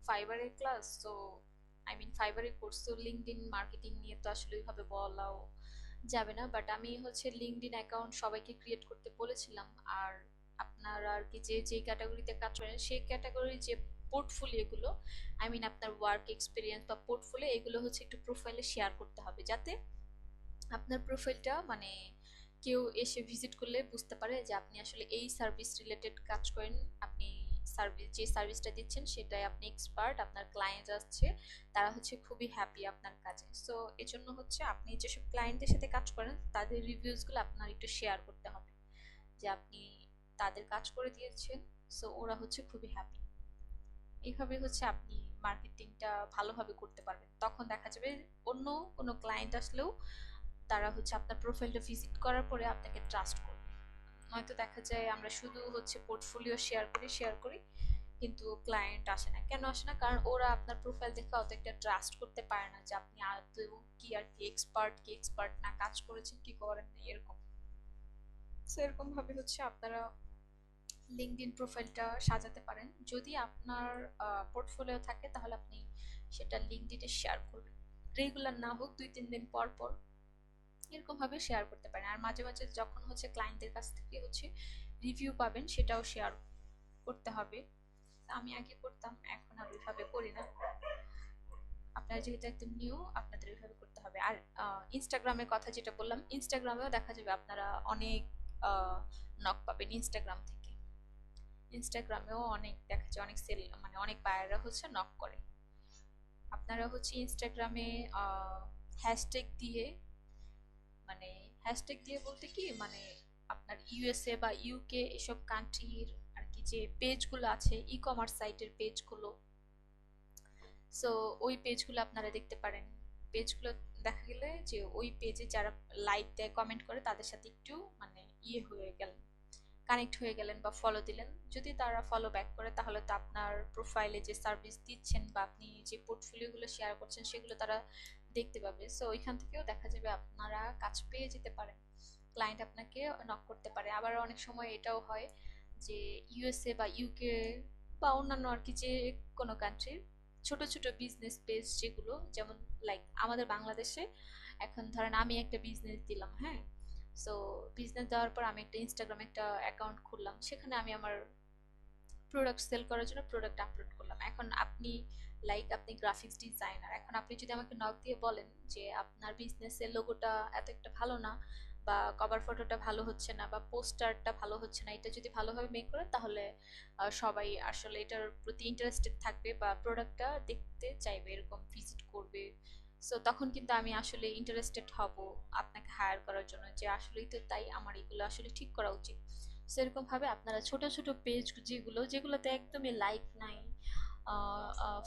ফাইবারের ক্লাস, তো আই মিন ফাইবারের কোর্স, তো লিঙ্কডইন মার্কেটিং নিয়ে তো আসলে ওইভাবে বলাও যাবে না, বাট আমি হচ্ছে লিঙ্কডইন অ্যাকাউন্ট সবাইকে ক্রিয়েট করতে বলেছিলাম। আর আপনারা আর কি যে যে ক্যাটাগরিতে কাজ করেন সেই ক্যাটাগরির যে পোর্টফোলিওগুলো, আই মিন আপনার ওয়ার্ক এক্সপিরিয়েন্স বা পোর্টফোলিও, এগুলো হচ্ছে একটু প্রোফাইলে শেয়ার করতে হবে যাতে আপনার প্রোফাইলটা মানে কেউ এসে ভিজিট করলে বুঝতে পারে যে আপনি আসলে এই সার্ভিস রিলেটেড কাজ করেন, আপনি সার্ভিস যে সার্ভিসটা দিচ্ছেন সেটাই আপনি এক্সপার্ট, আপনার ক্লায়েন্ট আসছে তারা হচ্ছে খুবই হ্যাপি আপনার কাজে। সো এজন্য হচ্ছে আপনি যেসব ক্লায়েন্টদের সাথে কাজ করেন তাদের রিভিউজগুলো আপনার একটু শেয়ার করতে হবে যে আপনি তাদের কাজ করে দিয়েছেন, সো ওরা হচ্ছে খুবই হ্যাপি। এইভাবে হচ্ছে আপনি মার্কেটিংটা ভালোভাবে করতে পারবেন, তখন দেখা যাবে অন্য কোনো ক্লায়েন্ট আসলেও তারা হচ্ছে আপনার প্রোফাইলটা ভিজিট করার পরে আপনাকে ট্রাস্ট করবে। নয়তো দেখা যায় আমরা শুধু হচ্ছে পোর্টফোলিও শেয়ার করি কিন্তু ক্লায়েন্ট আসে না। কেন আসে না? কারণ ওরা আপনার প্রোফাইল দেখে অত একটা ট্রাস্ট করতে পারে না যে আপনি আদৌ কি আর কি এক্সপার্ট না, কাজ করেছেন কি করেন না এরকম। সো এরকম ভাবে হচ্ছে আপনারা লিঙ্কডইন প্রোফাইলটা সাজাতে পারেন। যদি আপনার পোর্টফোলিও থাকে তাহলে আপনি সেটা লিঙ্কডইনে শেয়ার করবেন, রেগুলার না হোক 2-3 দিন পর পর এরকম ভাবে শেয়ার করতে পারেন। আর মাঝে মাঝে যখন হচ্ছে ক্লায়েন্টদের কাছ থেকে হচ্ছে রিভিউ পাবেন সেটাও শেয়ার করতে হবে। আমি আগে করতাম, এখন আর ওইভাবে করি না। আপনারা যেহেতু একদম নিউ, আপনাদের ওইভাবে করতে হবে। আর ইনস্টাগ্রামের কথা যেটা বললাম, ইনস্টাগ্রামেও দেখা যাবে আপনারা অনেক নক পাবেন ইনস্টাগ্রাম থেকে। ইনস্টাগ্রামেও অনেক দেখা যায় অনেক সেল মানে অনেক বায়াররা হচ্ছে নক করে। আপনারা হচ্ছে ইনস্টাগ্রামে হ্যাশট্যাগ দিয়ে, মানে হ্যাশট্যাগ দিয়ে বলতে কি মানে আপনার ইউএসএ বা ইউকে এসব কান্ট্রির আর কি যে পেজগুলো আছে, ই কমার্স সাইটের পেজগুলো, সো ওই পেজগুলো আপনারা দেখতে পারেন। পেজগুলো দেখা গেলে যে ওই পেজে যারা লাইক দেয় কমেন্ট করে তাদের সাথে একটু মানে ইয়ে হয়ে গেলেন, কানেক্ট হয়ে গেলেন বা ফলো দিলেন। যদি তারা ফলো ব্যাক করে তাহলে তো আপনার প্রোফাইলে যে সার্ভিস দিচ্ছেন বা আপনি যে পোর্টফোলিওগুলো শেয়ার করছেন সেগুলো তারা দেখতে পাবে। সো ওইখান থেকেও দেখা যাবে আপনারা কাজ পেয়ে যেতে পারেন, ক্লায়েন্ট আপনাকে নক করতে পারে। আবার অনেক সময় এটাও হয় যে ইউএসএ বা ইউকে বা অন্যান্য আর কি যে কোনো কান্ট্রির ছোট ছোট বিজনেস পেজ যেগুলো, যেমন লাইক আমাদের বাংলাদেশে এখন ধরেন আমি একটা বিজনেস দিলাম, হ্যাঁ, সো বিজনেস দেওয়ার পর আমি একটা ইনস্টাগ্রামে একটা অ্যাকাউন্ট খুললাম, সেখানে আমি আমার প্রোডাক্ট সেল করার জন্য প্রোডাক্ট আপলোড করলাম। এখন আপনি লাইক আপনি গ্রাফিক্স ডিজাইনার, এখন আপনি যদি আমাকে নক দিয়ে বলেন যে আপনার বিজনেসের লোগোটা এত একটা ভালো না, বা কভার ফটোটা ভালো হচ্ছে না, বা পোস্টারটা ভালো হচ্ছে না, এটা যদি ভালোভাবে মেক করেন তাহলে সবাই আসলে এটার প্রতি ইন্টারেস্টেড থাকবে বা প্রোডাক্টটা দেখতে চাইবে, এরকম ভিজিট করবে। সো তখন কিন্তু আমি আসলে ইন্টারেস্টেড হব আপনাকে হায়ার করার জন্য, যে আসলেই তো তাই, আমার এগুলো আসলে ঠিক করা উচিত। সেরকম ভাবে আপনারা ছোট ছোট পেজ যেগুলোতে একদমই লাইক নাই,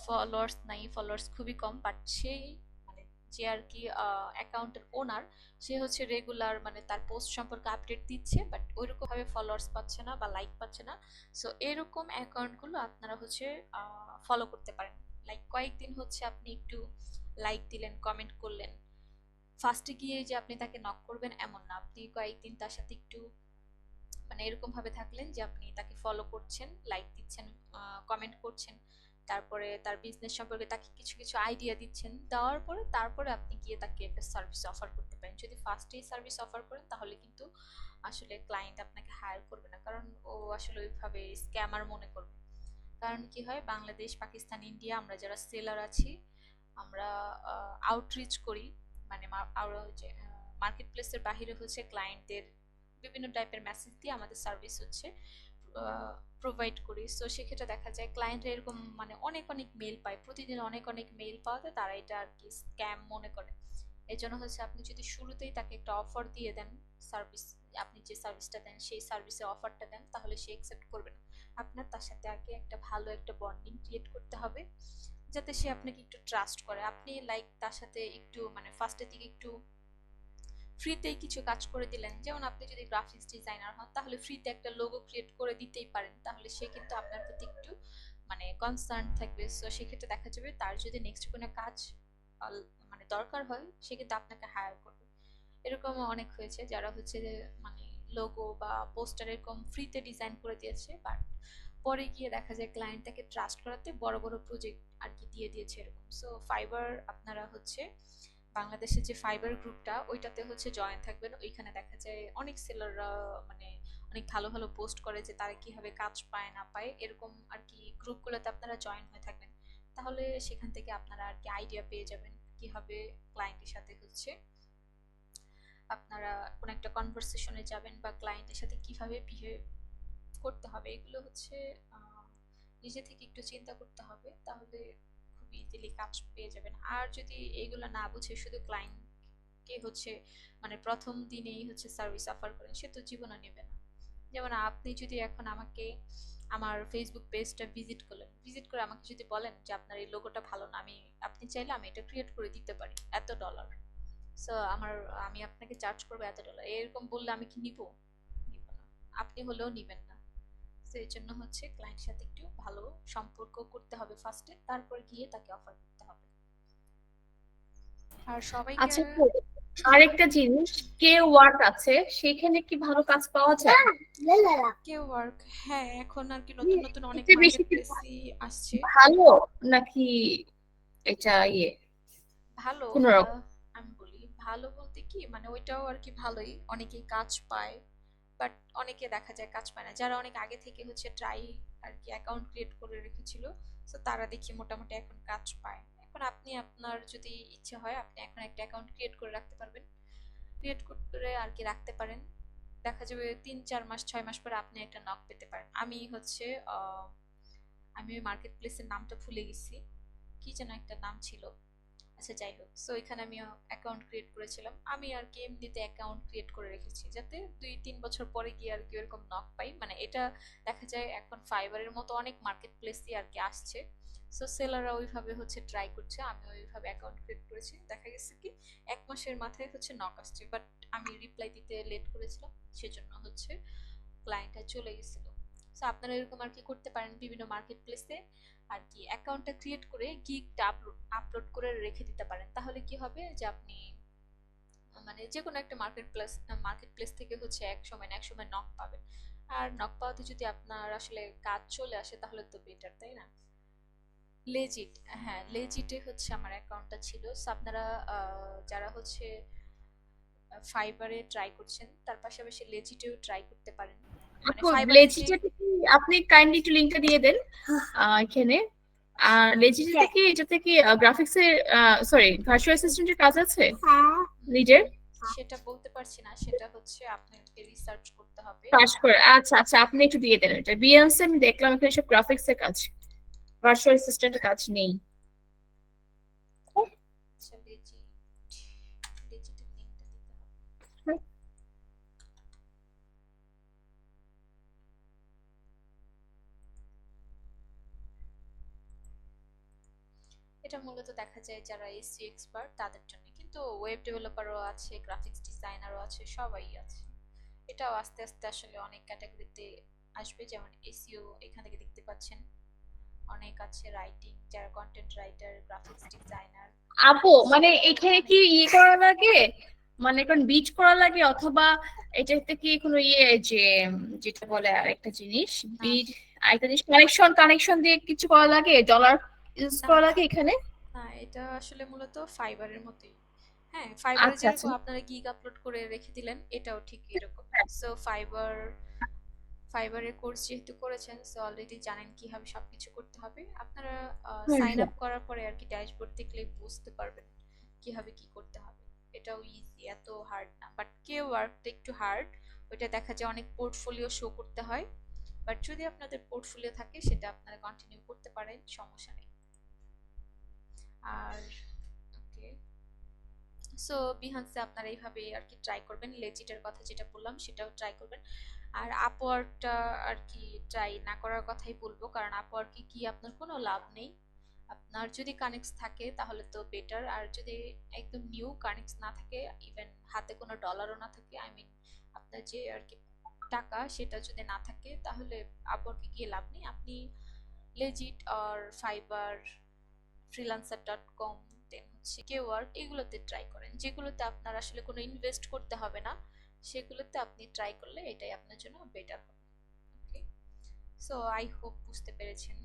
ফলোয়ার্স নাই, ফলোয়ার্স খুবই কম, বাট সেই মানে যে আর কি অ্যাকাউন্টের ওনার, সে হচ্ছে রেগুলার মানে তার পোস্ট সম্পর্কে আপডেট দিচ্ছে, বাট ওইরকম ভাবে ফলোয়ার্স পাচ্ছে না বা লাইক পাচ্ছে না। সো এরকম অ্যাকাউন্টগুলো আপনারা হচ্ছে ফলো করতে পারেন। লাইক কয়েকদিন হচ্ছে আপনি একটু লাইক দিলেন, কমেন্ট করলেন, ফার্স্টে গিয়ে যে আপনি তাকে নক করবেন এমন না, আপনি কয়েকদিন তার সাথে একটু মানে এরকম ভাবে থাকলেন যে আপনি তাকে ফলো করছেন, লাইক দিচ্ছেন, কমেন্ট করছেন, তারপরে তার বিজনেস সম্পর্কে তাকে কিছু কিছু আইডিয়া দিচ্ছেন, দেওয়ার পরে তারপরে আপনি গিয়ে তাকে একটা সার্ভিস অফার করতে পারেন। যদি ফার্স্টেই সার্ভিস অফার করেন তাহলে কিন্তু আসলে ক্লায়েন্ট আপনাকে হায়ার করবে না, কারণ ও আসলে ওইভাবে স্ক্যামার মনে করবে। কারণ কি হয়, বাংলাদেশ, পাকিস্তান, ইন্ডিয়া আমরা যারা সেলার আছি আমরা আউটরিচ করি, মানে মার্কেট প্লেসের বাহিরে হচ্ছে ক্লায়েন্টদের বিভিন্ন টাইপের মেসেজ দিয়ে আমাদের সার্ভিস হচ্ছে প্রোভাইড করি। সো সেক্ষেত্রে দেখা যায় ক্লায়েন্টরা এরকম মানে অনেক অনেক মেল পায়, প্রতিদিন অনেক অনেক মেল পাওয়াতে তারা এটা আর কি স্ক্যাম মনে করে। এই জন্য হচ্ছে আপনি যদি শুরুতেই তাকে একটা অফার দিয়ে দেন, সার্ভিস, আপনি যে সার্ভিসটা দেন সেই সার্ভিসের অফারটা দেন, তাহলে সে অ্যাকসেপ্ট করবে না। আপনার তার সাথে আগে একটা ভালো একটা বন্ডিং ক্রিয়েট করতে হবে, যাতে সে আপনাকে একটু ট্রাস্ট করে। আপনি লাইক তার সাথে একটু মানে ফার্স্টের দিকে একটু ফ্রিতেই কিছু কাজ করে দিলেন, যেমন আপনি যদি গ্রাফিক্স ডিজাইনার হন তাহলে ফ্রিতে একটা লোগো ক্রিয়েট করে দিতেই পারেন, তাহলে সে কিন্তু আপনার প্রতি একটু মানে কনসার্ন থাকবে। সো সেক্ষেত্রে দেখা যাবে তার যদি নেক্সট কোনো কাজ মানে দরকার হয় সে কিন্তু আপনাকে হায়ার করবে। এরকম অনেক হয়েছে যারা হচ্ছে যে মানে লোগো বা পোস্টার এরকম ফ্রিতে ডিজাইন করে দিয়েছে, বাট পরে গিয়ে দেখা যায় ক্লায়েন্ট তাকে ট্রাস্ট করাতে বড় বড় প্রজেক্ট আর কি দিয়ে দিয়েছে এরকম। সো ফাইবার আপনারা হচ্ছে বাংলাদেশে যে ফাইবার গ্রুপটা ওইটাতে হচ্ছে জয়েন থাকবেন। ওইখানে দেখা যায় অনেক সেলাররা মানে অনেক ভালো ভালো পোস্ট করে যে তারা কিভাবে কাজ পায় না পায়, এরকম আর কি গ্রুপগুলোতে আপনারা জয়েন হয়ে থাকবেন। তাহলে সেখান থেকে আপনারা আর কি আইডিয়া পেয়ে যাবেন কিভাবে ক্লায়েন্টের সাথে হচ্ছে আপনারা কোন একটা কনভারসেশনে যাবেন বা ক্লায়েন্টের সাথে কিভাবে বিহেভ করতে হবে, এগুলো হচ্ছে নিজে থেকে একটু চিন্তা করতে হবে, তাহলে খুব ইজিলি কাজ পেয়ে যাবেন। আর যদি এইগুলো না বুঝে শুধু ক্লায়েন্টকে হচ্ছে মানে প্রথম দিনেই হচ্ছে সার্ভিস অফার করেন, সে তো জীবনে নেবে না। যেমন আপনি যদি এখন আমাকে আমার ফেসবুক পেজটা ভিজিট করে আমাকে যদি বলেন যে আপনার এই লোগোটা ভালো না, আপনি চাইলে আমি এটা ক্রিয়েট করে দিতে পারি $এত, সো আমি আপনাকে চার্জ করবো $এত, এরকম বললে আমি কি নিব? নিব না। আপনি হলেও নিবেন না। তো এই জন্য হচ্ছে ক্লায়েন্টের সাথে একটু ভালো সম্পর্ক করতে হবে ফার্স্টে, তারপর গিয়ে তাকে অফার করতে হবে। আর সবাইকে আচ্ছা তো আরেকটা জিনিস, কে ওয়ার্ক আছে সেখানে কি ভালো কাজ পাওয়া যায়? কেউ ওয়ার্ক, হ্যাঁ এখন আর কি নতুন নতুন অনেক এটা বেশি মার্কেট কি প্লেসই আসছে। ভালো নাকি এটা ভালো কোনরকম? আমি বলি ভালো বলতে কি মানে ওইটাও আর কি ভালোই, অনেকেই কাজ পায়, বাট অনেকে দেখা যায় কাজ পায় না। যারা অনেক আগে থেকে হচ্ছে ট্রাই আর কি অ্যাকাউন্ট ক্রিয়েট করে রেখেছিল, তো তারা দেখি মোটামুটি এখন কাজ পায়। এখন আপনি আপনার যদি ইচ্ছে হয় আপনি এখন একটা অ্যাকাউন্ট ক্রিয়েট করে রাখতে পারবেন, ক্রিয়েট করে আর কি রাখতে পারেন। দেখা যাবে 3-4 মাস 6 মাস পরে আপনি একটা নক পেতে পারেন। আমি ওই মার্কেট প্লেসের নামটা ভুলে গেছি, কি যেন একটা নাম ছিল। আচ্ছা যাই হোক, সো এখানে আমি অ্যাকাউন্ট ক্রিয়েট করেছিলাম। আমি আর কি এমনিতে অ্যাকাউন্ট ক্রিয়েট করে রেখেছি যাতে 2-3 বছর পরে গিয়ে আর কি এরকম নক পাই। মানে এটা দেখা যায় এখন ফাইবারের মতো অনেক মার্কেট প্লেসই আর কি আসছে, সো সেলাররা ওইভাবে হচ্ছে ট্রাই করছে। আমি ওইভাবে অ্যাকাউন্ট ক্রিয়েট করেছি, দেখা গেছে কি 1 মাসের মাথায় হচ্ছে নক আসছে, বাট আমি রিপ্লাই দিতে লেট করেছিলাম, সেজন্য হচ্ছে ক্লায়েন্টটা চলে গেছিল। সো আপনারা এরকম আর কি করতে পারেন বিভিন্ন মার্কেট প্লেসে আর কি অ্যাকাউন্টটা ক্রিয়েট করে গিগটা আপলোড করে রেখে দিতে পারেন। তাহলে কি হবে যে আপনি মানে যে কোনো একটা মার্কেট প্লেস থেকে হচ্ছে এক সময় নক পাবেন। আর নক পাওয়াতে যদি আপনার আসলে কাজ চলে আসে তাহলে তো বেটার, তাই না? লেজিট, হ্যাঁ লেজিটে হচ্ছে আমার অ্যাকাউন্টটা ছিল। সো আপনারা যারা হচ্ছে ফাইবারে ট্রাই করছেন তার পাশাপাশি লেজিটেও ট্রাই করতে পারেন। মানে আপু ফাইবার থেকে লেজিটা কি, আপনি কাইন্ডলি একটু লিংকটা দিয়ে দেন এখানে। আর লেজিটা কি, এটাতে কি গ্রাফিক্স এর সরি ভার্চুয়াল অ্যাসিস্ট্যান্টের কাজ আছে নিজের? সেটা বলতে পারছি না, সেটা হচ্ছে আপনাকে রিসার্চ করতে হবে। কাজ করে, আচ্ছা আচ্ছা আপনি একটু দিয়ে দেন। এটা বিএনসি আমি দেখলাম এখানে সব গ্রাফিক্স এর কাজ, ভার্চুয়াল অ্যাসিস্ট্যান্টের কাজ নেই। আচ্ছা লেজিটের লিংকটা দিতে হবে। এটা মূলত দেখা যায় যারা এসইও এক্সপার্ট তাদের জন্য, কিন্তু ওয়েব ডেভেলপারও আছে, গ্রাফিক্স ডিজাইনারও আছে, সবাই আছে। এটাও আস্তে আস্তে আসলে অনেক ক্যাটাগরিতে আসবে, যেমন এসইও এখান থেকে দেখতে পাচ্ছেন অনেক আছে, রাইটিং যারা কন্টেন্ট রাইটার, গ্রাফিক্স ডিজাইনার। আপু মানে এখানে কি করা লাগে, মানে কোন বিট করা লাগে, অথবা এটাতে কি কোনো যে যেটা বলে আরেকটা জিনিস না বিট, আরেকটা জিনিস কানেকশন দিয়ে কিছু করা লাগে, ডলার ইউজ না করা লাগে এখানে? না এটা আসলে মূলত ফাইবারের মতোই। হ্যাঁ ফাইবারে আচ্ছা আচ্ছা। যেরকম আপনারা গিগ আপলোড করে রেখে দিলেন এটাও ঠিক এরকম। সো ফাইবারের কোর্স যেহেতু করেছেন, সো অলরেডি জানেন কিভাবে সবকিছু করতে হবে। আপনারা হুম সাইন হুম। আপ করার পরে আর কি ড্যাশবোর্ড দেখলে বুঝতে পারবেন কিভাবে কি করতে হবে। এটাও ইজি, এত হার্ড না, বাট কে ওয়ার্কটা একটু হার্ড। ওইটা দেখা যায় অনেক পোর্টফোলিও শো করতে হয়, বাট যদি আপনাদের পোর্টফোলিও থাকে সেটা আপনারা কন্টিনিউ করতে পারেন, সমস্যা নেই। আর ওকে, সো বিহান্সে আপনারা এইভাবে আর কি ট্রাই করবেন, লেজিটের কথা যেটা বললাম সেটাও ট্রাই করবেন। আর আপওয়ার্কটা আর কি ট্রাই না করার কথাই বলবো, কারণ আপওয়ার্কে কি আপনার কোনো লাভ নেই। আপনার যদি কানেক্টস থাকে তাহলে তো বেটার, আর যদি একদম নিউ কানেক্টস না থাকে, ইভেন হাতে কোনো ডলারও না থাকে, আই মিন আপনার যে আর কি টাকা সেটা যদি না থাকে, তাহলে আপওয়ার্কে গিয়ে লাভ নেই। আপনি লেজিট আর ফাইবার, freelancer.com, দেন হচ্ছে কেওয়ার্ক, এগুলোতে ট্রাই করেন, যেগুলোতে আপনার আসলে কোনো ইনভেস্ট করতে হবে না, সেগুলোতে আপনি ট্রাই করলে এটাই আপনার জন্য বেটার হবে। ওকে, সো আই হোপ বুঝতে পেরেছেন।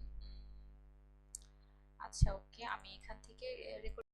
আচ্ছা, ওকে, আমি এখান থেকে রেকর্ড